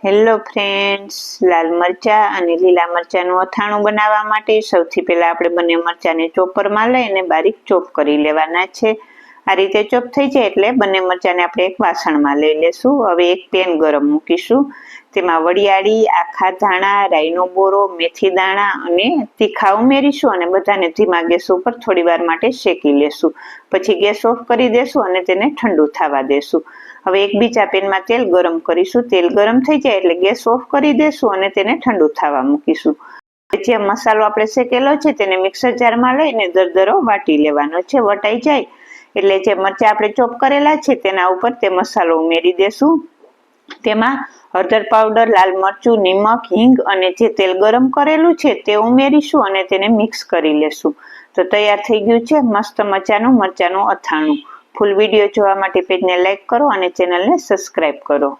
Hello friends, લાલ મરચા અને લીલા મરચાનું અથાણું બનાવવા માટે સૌથી પહેલા આપણે બંને મરચાને ચોપરમાં લઈને બારીક ચોપ કરી લેવાના છે। આ રીતે ચોપ થઈ જાય એટલે બંને મરચાને આપણે એક વાસણમાં લઈ લેશું। હવે એક પેન ગરમ મૂકીશું, તેમાં વરિયાળી, આખા ધાણા, રાઈનો બોરો, મેથી દાણા અને તીખા ઉમેરીશું અને બધાને ધીમા ગેસ ઉપર થોડી વાર માટે શેકી લેશું। પછી ગેસ ઓફ કરી દેશું અને તેને ઠંડુ થવા દેશું। હવે એક બીજા પેનમાં તેલ ગરમ કરીશું। તેલ ગરમ થઈ જાય એટલે ગેસ ઓફ કરી દેશું અને તેને ઠંડુ થવા મૂકીશું। જે મસાલો આપણે શેકેલો છે તેને મિક્સર જારમાં લઈને દરદરો વાટી લેવાનો છે। વટાઈ જાય એટલે જે મરચાં આપણે ચોપ કરેલા છે તેના ઉપર તે મસાલો ઉમેરી દેશું। તેમાં હળદર પાવડર, લાલ મરચું, નિમક, હિંગ અને જે તેલ ગરમ કરેલું છે તે ઉમેરીશું અને તેને મિક્સ કરી લેશું। તો તૈયાર થઈ ગયું છે મસ્ત મજાનું મરચાંનું અથાણું। ફૂલ વિડીયો જોવા માટે પેજને લાઈક કરો અને ચેનલને સબસ્ક્રાઈબ કરો।